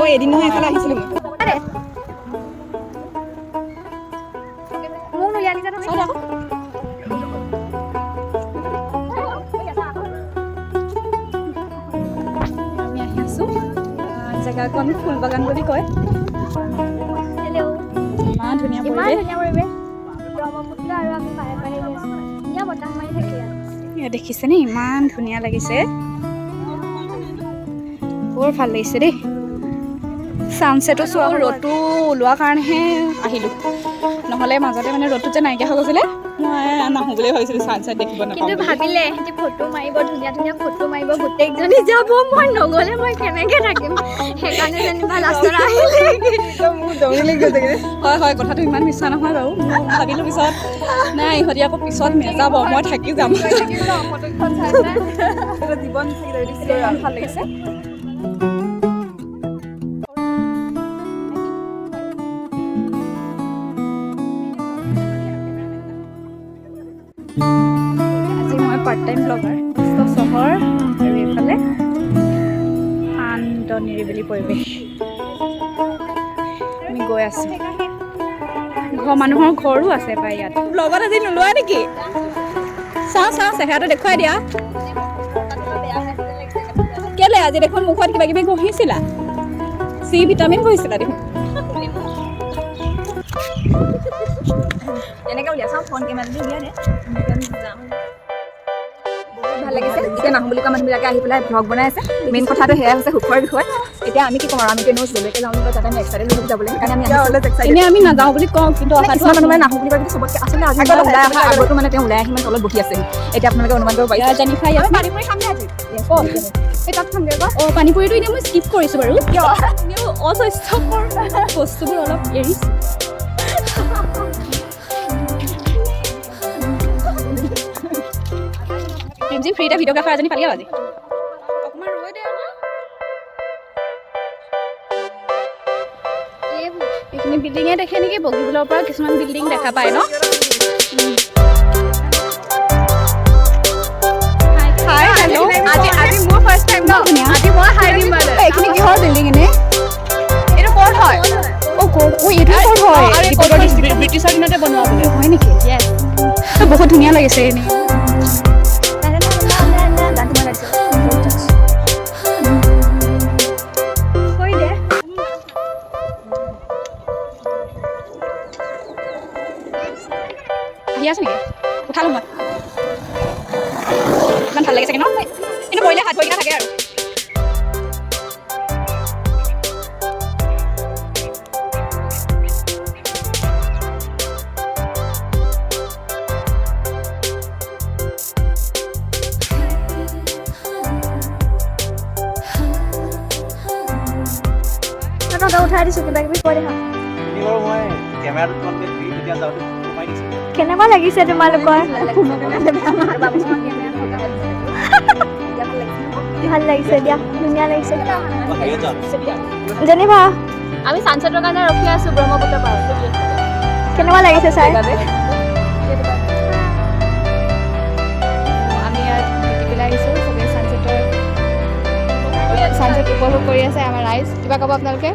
মই এদিন নহয় এফালে আহিছিলোঁ মই মোক নুলিয়ালি জানো চাই আকৌ আমি আহি আছোঁ জেগাকণ ফুল বাগান বুলি কয় হেল্ল' ইমান ধুনীয়া ইমান পৰিৱেশ ধুনীয়া পৰিৱেশ ব্ৰহ্মপুত্ৰ আৰু আমি পাৰে পাৰে গৈ আছোঁ ধুনীয়া বতাহ মাৰি থাকে এয়া দেখিছেনে ইমান ধুনীয়া লাগিছে বৰ ভাল লাগিছে দেই ছানছেটো চোৱা ৰ'দটো ওলোৱাৰ কাৰণেহে আহিলোঁ নহ'লে মাজতে মানে ৰ'দটো যে নাইকিয়া হৈ গৈছিলে মই নাহোঁ বুলি ভাবিছিলোঁ ছানছেট দেখিব নাপাওঁ কিন্তু ভাবিলে এহেঁতি ফটো মাৰিব ধুনীয়া ধুনীয়া ফটো মাৰিব গোটেইকেইজনী যাব মই নগ'লে মই কেনেকৈ থাকিম সেইকাৰণে যেনিবা লাষ্টত আহিলে মোৰ দৌৰি লাগি গৈছে হয় হয় কথাটো ইমান মিছা নহয় বাৰু মই ভাবিলোঁ পিছত নাই ইহঁতি আকৌ পিছত নেযাব মই থাকি যাম জীৱন ভাল লাগিছে আজি মই পাৰ্ট টাইম ব্লগাৰ চহৰ আৰু এইফালে শান্ত নিৰিবিলি পৰিৱেশ আমি গৈ আছোঁ ঘৰ মানুহৰ ঘৰো আছে পাই ইয়াত ব্লগত আজি নোলোৱা নেকি চাওঁ চেহেৰাটো দেখুৱাই দিয়া কেলে আজি দেখোন মুখত কিবা কিবি ঘঁহিছিলা চি ভিটামিন ঘঁহিছিলা দেখোন এনেকৈ উলিয়াই চাওঁ ফোন কেমেৰাটো উলিয়াই দে যাম ভাল লাগিছে এতিয়া নাহোঁ বুলি কোৱা মানুহবিলাকে আহি পেলাই ভ্লগ বনাই আছে মেইন কথাটো সেয়া হৈছে সুখৰ বিষয় এতিয়া আমি কি কৰোঁ আমি এনেও জলকে যাওঁ বুলি তাতে আমি এক্সাইটেড হৈ যাবলৈ সেইকাৰণে আমি এনেই আমি নাযাওঁ বুলি কওঁ কিন্তু কিছুমান মানুহ মানে নাহোঁ বুলি কয় কিন্তু চবতকৈ আচলতে আজি ওলাই অহা আগতো মানে তেওঁ ওলাই আহি মানে তলত বহি আছে এতিয়া আপোনালোকে অনুমান কৰিব পাৰিছে জানিফাই আছে পানীপুৰি খাম দে আজি এই তাত খামগৈ আকৌ অঁ পানীপুৰিটো এতিয়া মই স্কিপ কৰিছোঁ বাৰু কিয় অস্বাস্থ্যকৰ বস্তুবোৰ অলপ এৰিছোঁ জিম ফ্ৰী এটা ভিডিঅ'গ্ৰাফাৰ এজনী পালি আজি অকণমান ৰৈ দে এইখিনি বিল্ডিঙে দেখে নেকি বগীবিলৰ পৰা কিছুমান বিল্ডিং দেখা পায় ন আজি মোৰ ফাৰ্ষ্ট টাইম ন আজি মই হাই দিম মানে এইখিনি কিহৰ বিল্ডিং এনে এইটো ক'ত হয় এইটো ক'ত হয় ব্ৰিটিছৰ দিনতে বনোৱা বোলে হয় নেকি বহুত ধুনীয়া লাগিছে এনেই আহি আছে নেকি উঠালোঁ মই ইমান ভাল লাগিছে ন কিন্তু পৰিলে হাত ভৰিকেইটা থাকে আৰু উঠাই দিছোঁ কিবা কিবি কৰি দেখা কেনেকুৱা লাগিছে তোমালোকৰ ভাল লাগিছে দিয়া ধুনীয়া লাগিছে যেনিবা আমি ছানছেটৰ কাৰণে ৰখি আছোঁ ব্ৰহ্মপুত্ৰ পাৰত কেনেকুৱা লাগিছে চাই আমি ইয়াত পেলাই আহিছোঁ চবেই ছানছেট উপভোগ কৰি আছে আমাৰ ৰাইজ কিবা ক'ব আপোনালোকে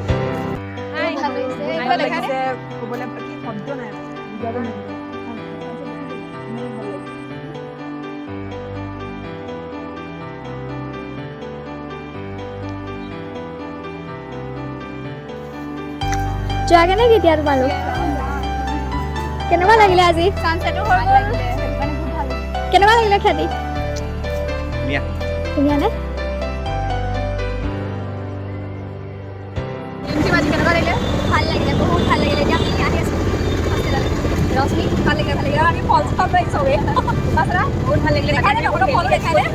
যোৱাগে নে কেতিয়া তোমালোক কেনেকুৱা লাগিলে আজি কেনেকুৱা লাগিলে খেতি ধুনীয়া নে কেনেকুৱা লাগিলে ভাল লাগিলে বহুত ভাল লাগিলে এতিয়া আমি আহি আছোঁ ৰশ্মি ভাল লাগিলে আমি ফলছ খাব চবেই বহুত ভাল লাগিলে